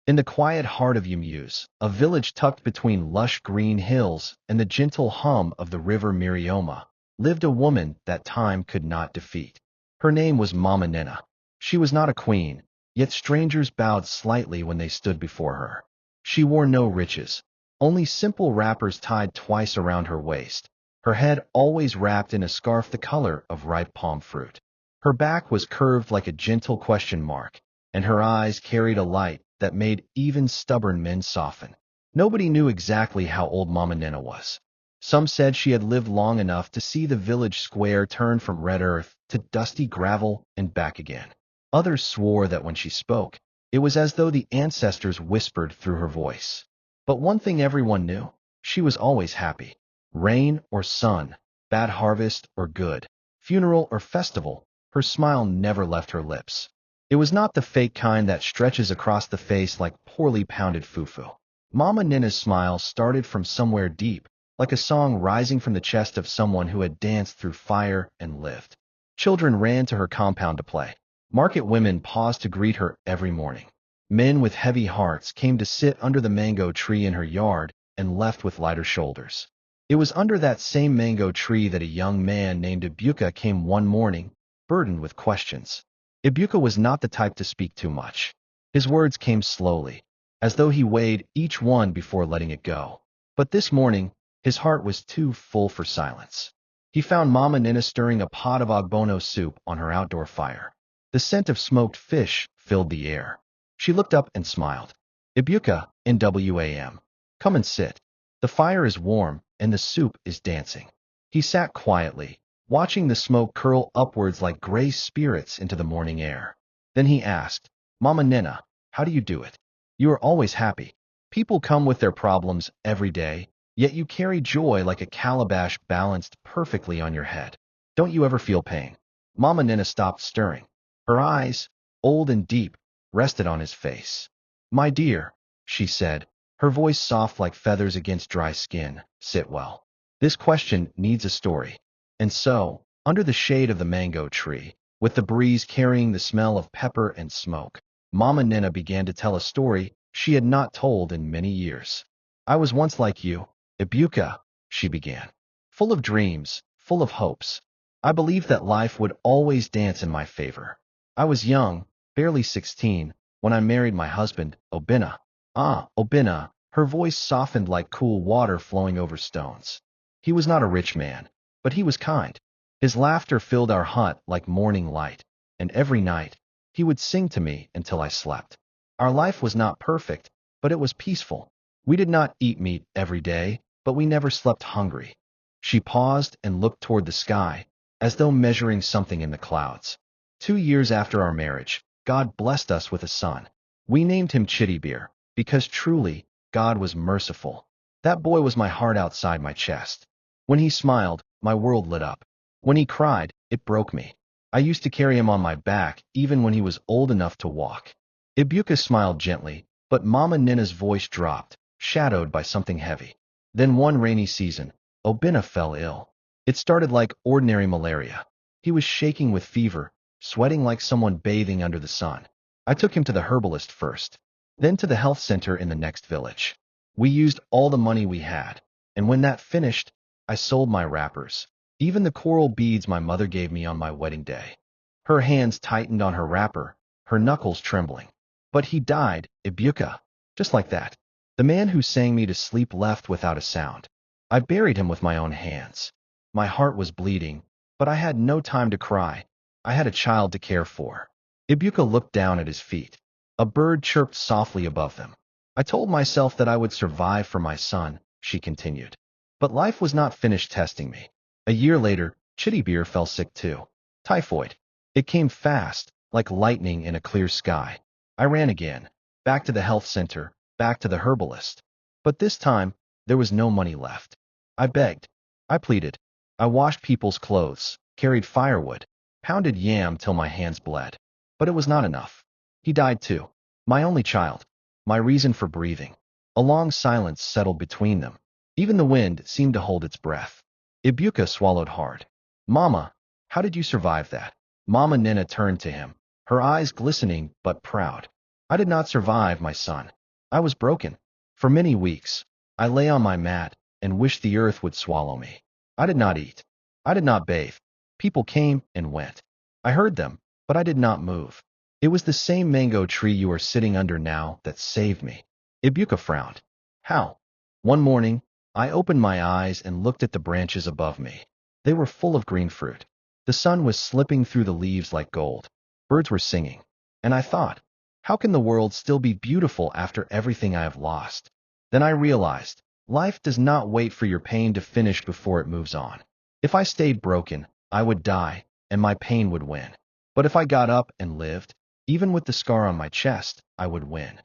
In the quiet heart of Yumuse, a village tucked between lush green hills and the gentle hum of the river Mirioma, lived a woman that time could not defeat. Her name was Mama Nina. She was not a queen, yet strangers bowed slightly when they stood before her. She wore no riches, only simple wrappers tied twice around her waist, her head always wrapped in a scarf the color of ripe palm fruit. Her back was curved like a gentle question mark, and her eyes carried a light that made even stubborn men soften. Nobody knew exactly how old Mama Nina was. Some said she had lived long enough to see the village square turn from red earth to dusty gravel and back again. Others swore that when she spoke, it was as though the ancestors whispered through her voice. But one thing everyone knew, she was always happy. Rain or sun, bad harvest or good, funeral or festival, her smile never left her lips. It was not the fake kind that stretches across the face like poorly pounded fufu. Mama Nina's smile started from somewhere deep, like a song rising from the chest of someone who had danced through fire and lived. Children ran to her compound to play. Market women paused to greet her every morning. Men with heavy hearts came to sit under the mango tree in her yard and left with lighter shoulders. It was under that same mango tree that a young man named Ibuka came one morning, burdened with questions. Ibuka was not the type to speak too much. His words came slowly, as though he weighed each one before letting it go. But this morning, his heart was too full for silence. He found Mama Nina stirring a pot of ogbono soup on her outdoor fire. The scent of smoked fish filled the air. She looked up and smiled. Ibuka, NWAM. Come and sit. The fire is warm, and the soup is dancing. He sat quietly, watching the smoke curl upwards like gray spirits into the morning air. Then he asked, Mama Nina, how do you do it? You are always happy. People come with their problems every day, yet you carry joy like a calabash balanced perfectly on your head. Don't you ever feel pain? Mama Nina stopped stirring. Her eyes, old and deep, rested on his face. My dear, she said, her voice soft like feathers against dry skin, sit well. This question needs a story. And so, under the shade of the mango tree, with the breeze carrying the smell of pepper and smoke, Mama Nina began to tell a story she had not told in many years. I was once like you, Ibuka, she began. Full of dreams, full of hopes. I believed that life would always dance in my favor. I was young, barely 16, when I married my husband, Obinna. Ah, Obinna, her voice softened like cool water flowing over stones. He was not a rich man, but he was kind. His laughter filled our hut like morning light, and every night, he would sing to me until I slept. Our life was not perfect, but it was peaceful. We did not eat meat every day, but we never slept hungry. She paused and looked toward the sky, as though measuring something in the clouds. 2 years after our marriage, God blessed us with a son. We named him Chittybir, because truly, God was merciful. That boy was my heart outside my chest. When he smiled, my world lit up. When he cried, it broke me. I used to carry him on my back, even when he was old enough to walk. Ibuka smiled gently, but Mama Nina's voice dropped, shadowed by something heavy. Then one rainy season, Obinna fell ill. It started like ordinary malaria. He was shaking with fever, sweating like someone bathing under the sun. I took him to the herbalist first, then to the health center in the next village. We used all the money we had, and when that finished, I sold my wrappers, even the coral beads my mother gave me on my wedding day. Her hands tightened on her wrapper, her knuckles trembling. But he died, Ibuka, just like that. The man who sang me to sleep left without a sound. I buried him with my own hands. My heart was bleeding, but I had no time to cry. I had a child to care for. Ibuka looked down at his feet. A bird chirped softly above them. I told myself that I would survive for my son, she continued. But life was not finished testing me. A year later, Chittybir fell sick too. Typhoid. It came fast, like lightning in a clear sky. I ran again, back to the health center, back to the herbalist. But this time, there was no money left. I begged. I pleaded. I washed people's clothes, carried firewood, pounded yam till my hands bled. But it was not enough. He died too. My only child. My reason for breathing. A long silence settled between them. Even the wind seemed to hold its breath. Ibuka swallowed hard. Mama, how did you survive that? Mama Nina turned to him, her eyes glistening but proud. I did not survive, my son. I was broken. For many weeks, I lay on my mat and wished the earth would swallow me. I did not eat. I did not bathe. People came and went. I heard them, but I did not move. It was the same mango tree you are sitting under now that saved me. Ibuka frowned. How? One morning, I opened my eyes and looked at the branches above me. They were full of green fruit. The sun was slipping through the leaves like gold. Birds were singing. And I thought, how can the world still be beautiful after everything I have lost? Then I realized, life does not wait for your pain to finish before it moves on. If I stayed broken, I would die, and my pain would win. But if I got up and lived, even with the scar on my chest, I would win.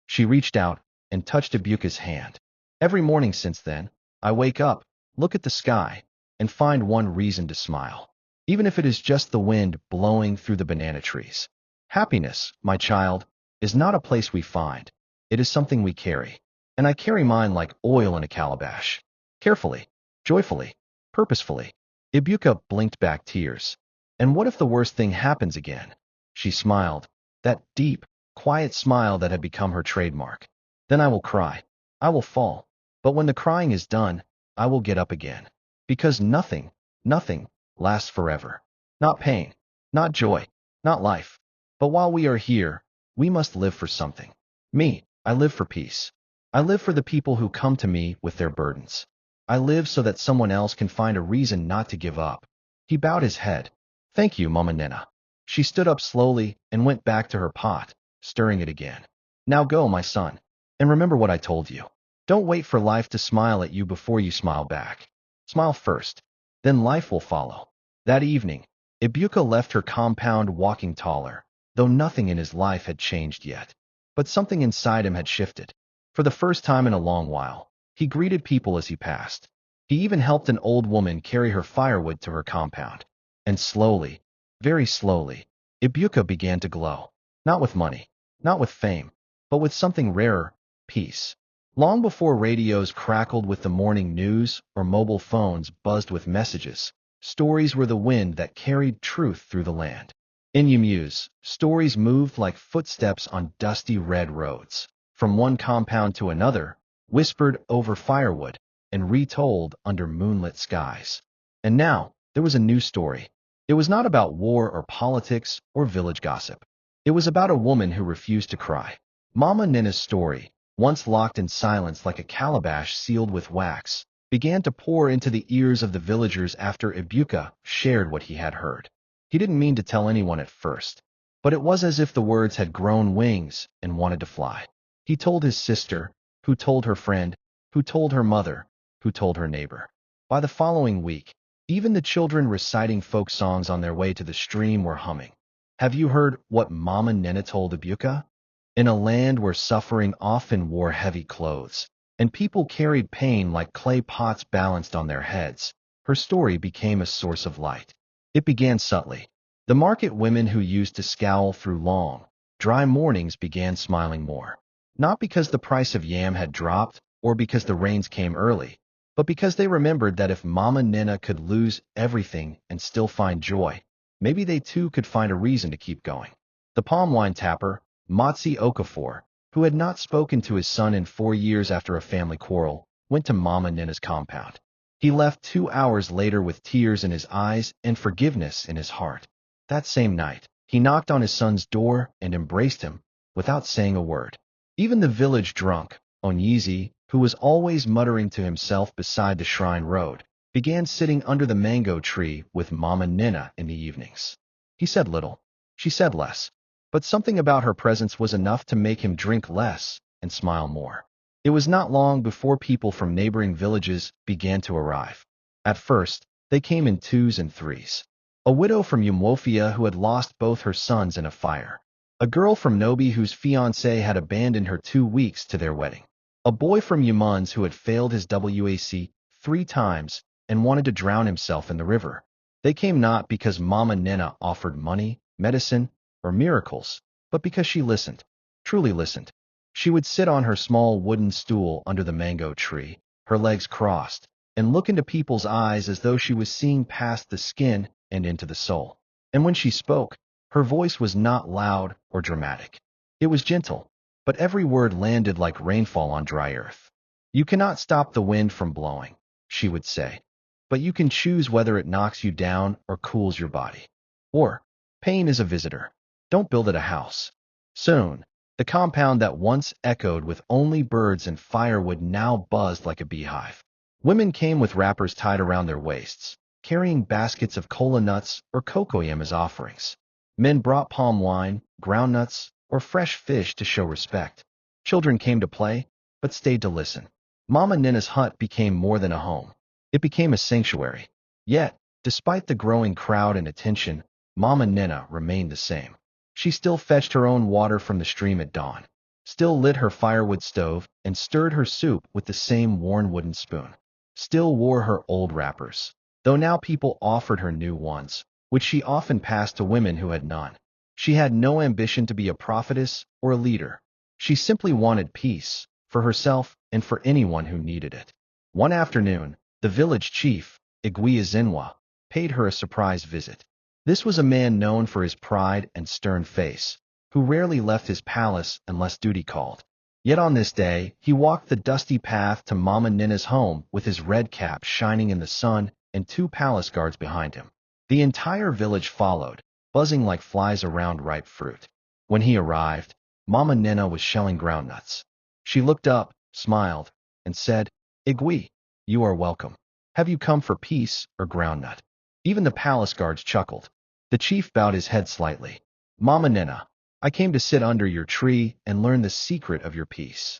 She reached out and touched Ibuka's hand. Every morning since then, I wake up, look at the sky, and find one reason to smile. Even if it is just the wind blowing through the banana trees. Happiness, my child, is not a place we find. It is something we carry. And I carry mine like oil in a calabash. Carefully, joyfully, purposefully. Ibuka blinked back tears. And what if the worst thing happens again? She smiled, that deep, quiet smile that had become her trademark. Then I will cry. I will fall. But when the crying is done, I will get up again. Because nothing lasts forever. Not pain, not joy, not life. But while we are here, we must live for something. Me, I live for peace. I live for the people who come to me with their burdens. I live so that someone else can find a reason not to give up. He bowed his head. Thank you, Mama Nena. She stood up slowly and went back to her pot, stirring it again. Now go, my son, and remember what I told you. Don't wait for life to smile at you before you smile back. Smile first, then life will follow. That evening, Ibuka left her compound walking taller, though nothing in his life had changed yet. But something inside him had shifted. For the first time in a long while, he greeted people as he passed. He even helped an old woman carry her firewood to her compound. And slowly, very slowly, Ibuka began to glow. Not with money, not with fame, but with something rarer, peace. Long before radios crackled with the morning news or mobile phones buzzed with messages, stories were the wind that carried truth through the land. In Yumuse, stories moved like footsteps on dusty red roads, from one compound to another, whispered over firewood, and retold under moonlit skies. And now, there was a new story. It was not about war or politics or village gossip. It was about a woman who refused to cry. Mama Nina's story, once locked in silence like a calabash sealed with wax, began to pour into the ears of the villagers after Ibuka shared what he had heard. He didn't mean to tell anyone at first, but it was as if the words had grown wings and wanted to fly. He told his sister, who told her friend, who told her mother, who told her neighbor. By the following week, even the children reciting folk songs on their way to the stream were humming. Have you heard what Mama Nina told Ibuka? In a land where suffering often wore heavy clothes, and people carried pain like clay pots balanced on their heads, her story became a source of light. It began subtly. The market women who used to scowl through long, dry mornings began smiling more. Not because the price of yam had dropped or because the rains came early, but because they remembered that if Mama Nina could lose everything and still find joy, maybe they too could find a reason to keep going. The palm wine tapper, Matsi Okafor, who had not spoken to his son in 4 years after a family quarrel, went to Mama Nina's compound. He left 2 hours later with tears in his eyes and forgiveness in his heart. That same night, he knocked on his son's door and embraced him, without saying a word. Even the village drunk, Onyizi, who was always muttering to himself beside the shrine road, began sitting under the mango tree with Mama Nina in the evenings. He said little. She said less. But something about her presence was enough to make him drink less and smile more. It was not long before people from neighboring villages began to arrive. At first, they came in 2s and 3s. A widow from Umwofia who had lost both her sons in a fire. A girl from Nobi whose fiancé had abandoned her 2 weeks to their wedding. A boy from Yumuns who had failed his WAC 3 times and wanted to drown himself in the river. They came not because Mama Nina offered money, medicine, or miracles, but because she listened, truly listened. She would sit on her small wooden stool under the mango tree, her legs crossed, and look into people's eyes as though she was seeing past the skin and into the soul. And when she spoke, her voice was not loud or dramatic. It was gentle, but every word landed like rainfall on dry earth. You cannot stop the wind from blowing, she would say, but you can choose whether it knocks you down or cools your body. Or, pain is a visitor. Don't build it a house. Soon, the compound that once echoed with only birds and firewood now buzzed like a beehive. Women came with wrappers tied around their waists, carrying baskets of cola nuts or cocoyam as offerings. Men brought palm wine, groundnuts, or fresh fish to show respect. Children came to play, but stayed to listen. Mama Nina's hut became more than a home. It became a sanctuary. Yet, despite the growing crowd and attention, Mama Nina remained the same. She still fetched her own water from the stream at dawn, still lit her firewood stove, and stirred her soup with the same worn wooden spoon. Still wore her old wrappers, though now people offered her new ones, which she often passed to women who had none. She had no ambition to be a prophetess or a leader. She simply wanted peace, for herself and for anyone who needed it. One afternoon, the village chief, Iguiazinwa, paid her a surprise visit. This was a man known for his pride and stern face, who rarely left his palace unless duty called. Yet on this day, he walked the dusty path to Mama Nina's home with his red cap shining in the sun and 2 palace guards behind him. The entire village followed, buzzing like flies around ripe fruit. When he arrived, Mama Nina was shelling groundnuts. She looked up, smiled, and said, "Igui, you are welcome. Have you come for peace or groundnut?" Even the palace guards chuckled. The chief bowed his head slightly. "Mama Nina, I came to sit under your tree and learn the secret of your peace."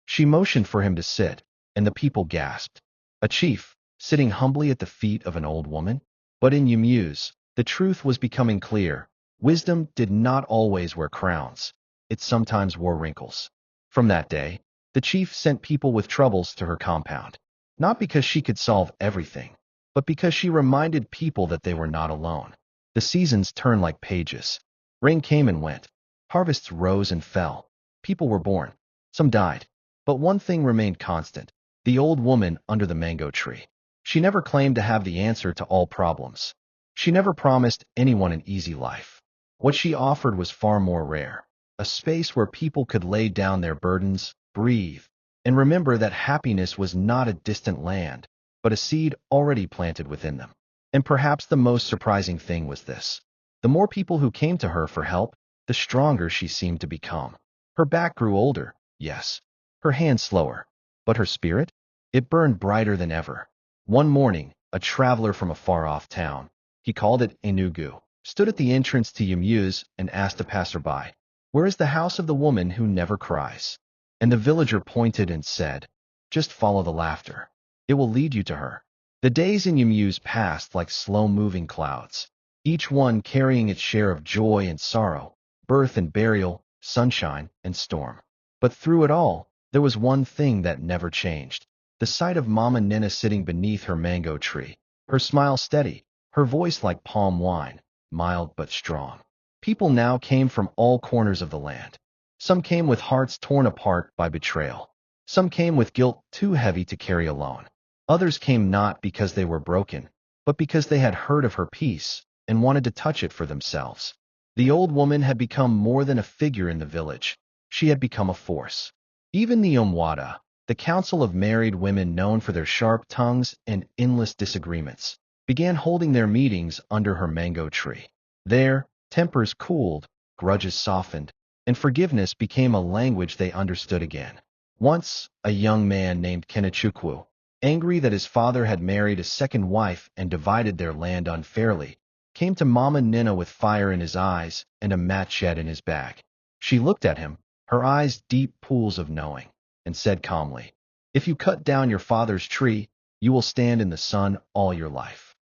She motioned for him to sit, and the people gasped. A chief, sitting humbly at the feet of an old woman? But in Yumuse, the truth was becoming clear. Wisdom did not always wear crowns. It sometimes wore wrinkles. From that day, the chief sent people with troubles to her compound. Not because she could solve everything, but because she reminded people that they were not alone. The seasons turned like pages. Rain came and went. Harvests rose and fell. People were born. Some died. But one thing remained constant: the old woman under the mango tree. She never claimed to have the answer to all problems. She never promised anyone an easy life. What she offered was far more rare: a space where people could lay down their burdens, breathe, and remember that happiness was not a distant land, but a seed already planted within them. And perhaps the most surprising thing was this: the more people who came to her for help, the stronger she seemed to become. Her back grew older, yes. Her hands slower. But her spirit? It burned brighter than ever. One morning, a traveler from a far-off town, he called it Enugu, stood at the entrance to Yumuse and asked a passerby, "Where is the house of the woman who never cries?" And the villager pointed and said, "Just follow the laughter. It will lead you to her." The days in Yumuse passed like slow-moving clouds, each one carrying its share of joy and sorrow, birth and burial, sunshine and storm. But through it all, there was one thing that never changed: the sight of Mama Nina sitting beneath her mango tree, her smile steady, her voice like palm wine, mild but strong. People now came from all corners of the land. Some came with hearts torn apart by betrayal. Some came with guilt too heavy to carry alone. Others came not because they were broken, but because they had heard of her peace and wanted to touch it for themselves. The old woman had become more than a figure in the village. She had become a force. Even the Umwada, the council of married women known for their sharp tongues and endless disagreements, began holding their meetings under her mango tree. There, tempers cooled, grudges softened, and forgiveness became a language they understood again. Once, a young man named Kenechukwu, angry that his father had married a second wife and divided their land unfairly, came to Mama Nina with fire in his eyes and a machete in his bag. She looked at him, her eyes deep pools of knowing, and said calmly, "If you cut down your father's tree, you will stand in the sun all your life."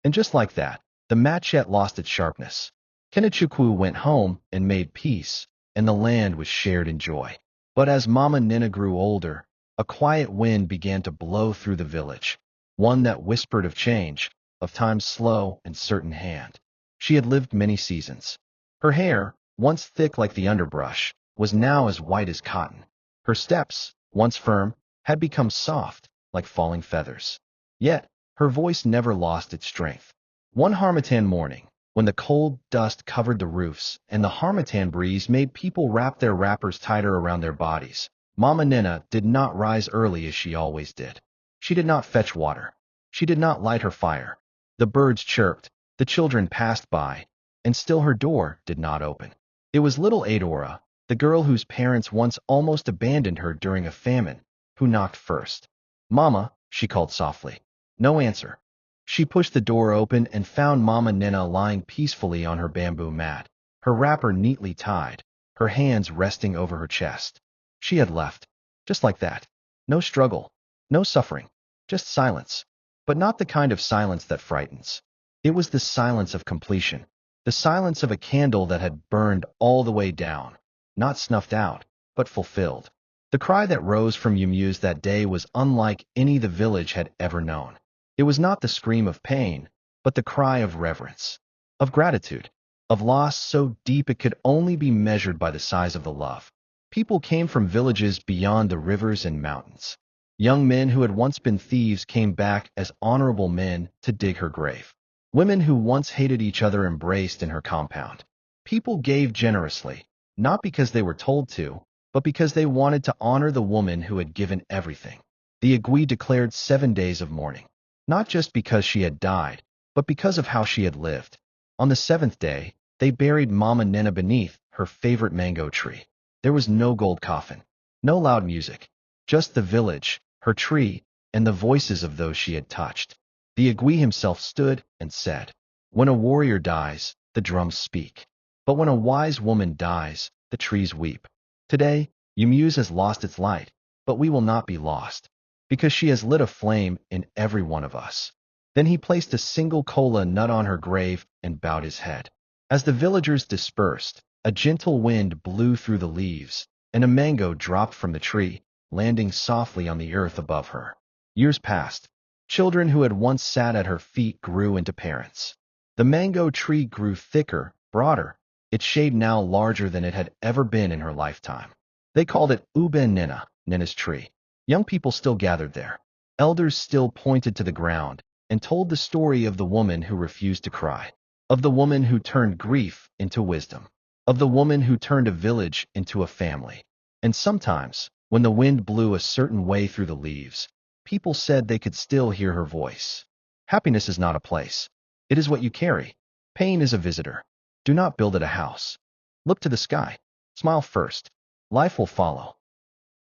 And just like that, the machete lost its sharpness. Kenechukwu went home and made peace, and the land was shared in joy. But as Mama Nina grew older, a quiet wind began to blow through the village, one that whispered of change, of time's slow and certain hand. She had lived many seasons. Her hair, once thick like the underbrush, was now as white as cotton. Her steps, once firm, had become soft, like falling feathers. Yet, her voice never lost its strength. One Harmattan morning, when the cold dust covered the roofs and the harmattan breeze made people wrap their wrappers tighter around their bodies, Mama Nina did not rise early as she always did. She did not fetch water. She did not light her fire. The birds chirped, the children passed by, and still her door did not open. It was little Adora, the girl whose parents once almost abandoned her during a famine, who knocked first. "Mama," she called softly. No answer. She pushed the door open and found Mama Nina lying peacefully on her bamboo mat, her wrapper neatly tied, her hands resting over her chest. She had left. Just like that. No struggle. No suffering. Just silence. But not the kind of silence that frightens. It was the silence of completion. The silence of a candle that had burned all the way down. Not snuffed out, but fulfilled. The cry that rose from Yumyus that day was unlike any the village had ever known. It was not the scream of pain, but the cry of reverence, of gratitude, of loss so deep it could only be measured by the size of the love. People came from villages beyond the rivers and mountains. Young men who had once been thieves came back as honorable men to dig her grave. Women who once hated each other embraced in her compound. People gave generously, not because they were told to, but because they wanted to honor the woman who had given everything. The Igui declared 7 days of mourning, not just because she had died, but because of how she had lived. On the 7th day, they buried Mama Nina beneath her favorite mango tree. There was no gold coffin, no loud music, just the village, her tree, and the voices of those she had touched. The Igui himself stood and said, "When a warrior dies, the drums speak. But when a wise woman dies, the trees weep." Today, Yumyus has lost its light, but we will not be lost, because she has lit a flame in every one of us. Then he placed a single kola nut on her grave and bowed his head. As the villagers dispersed, a gentle wind blew through the leaves, and a mango dropped from the tree, landing softly on the earth above her. Years passed. Children who had once sat at her feet grew into parents. The mango tree grew thicker, broader, its shade now larger than it had ever been in her lifetime. They called it Uben Nina, Nina's tree. Young people still gathered there. Elders still pointed to the ground and told the story of the woman who refused to cry, of the woman who turned grief into wisdom, of the woman who turned a village into a family. And sometimes, when the wind blew a certain way through the leaves, people said they could still hear her voice. Happiness is not a place. It is what you carry. Pain is a visitor. Do not build it a house. Look to the sky. Smile first. Life will follow.